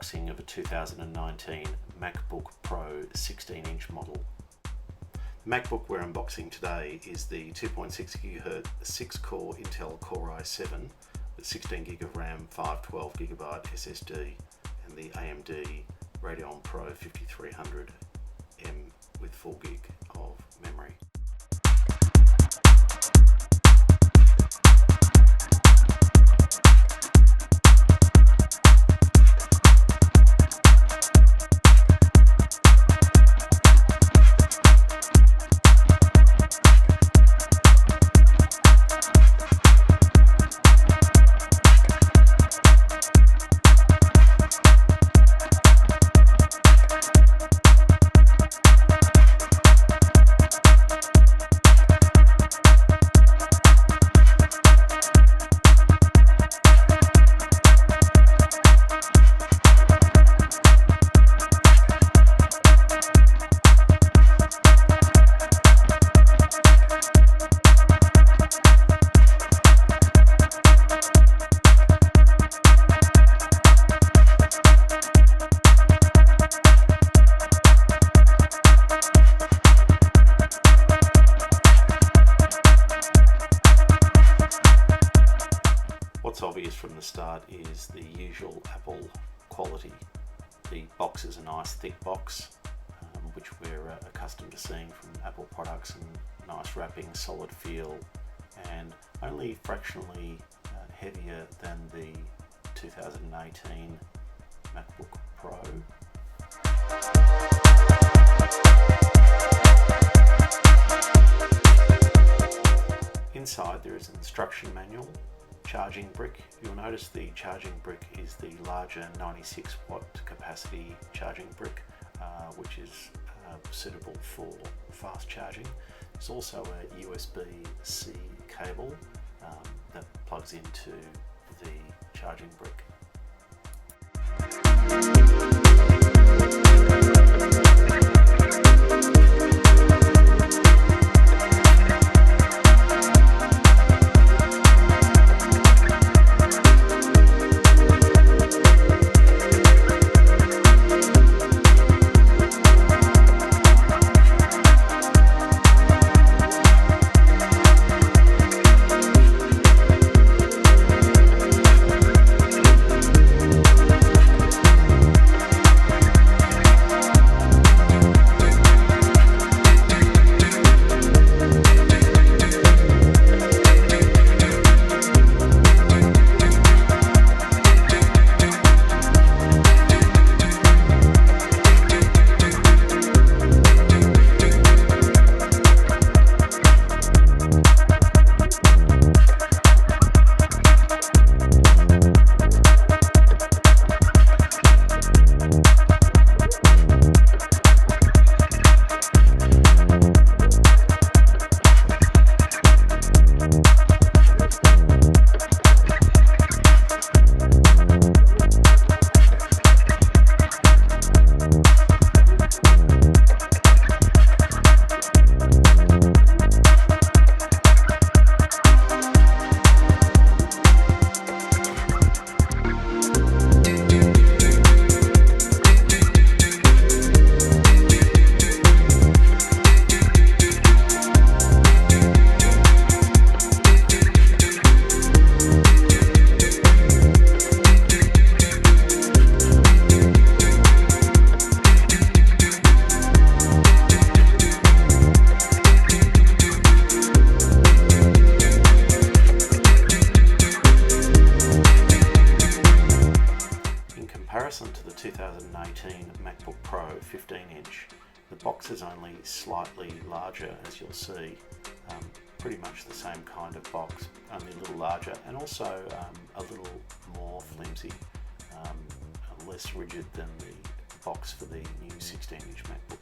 unboxing of a 2019 MacBook Pro 16-inch model. The MacBook we're unboxing today is the 2.6 GHz 6-core Intel Core i7 with 16GB of RAM, 512GB SSD and the AMD Radeon Pro 5300M with 4GB of memory. What's obvious from the start is the usual Apple quality. The box is a nice thick box, which we're accustomed to seeing from Apple products, and nice wrapping, solid feel, and only fractionally heavier than the 2018 MacBook Pro. Inside there is an instruction manual, charging brick. You'll notice the charging brick is the larger 96 watt capacity charging brick, which is suitable for fast charging. There's also a USB-C cable that plugs into the charging brick. To the 2018 MacBook Pro 15-inch, the box is only slightly larger, as you'll see. Pretty much the same kind of box, only a little larger, and also a little more flimsy, less rigid than the box for the new 16-inch MacBook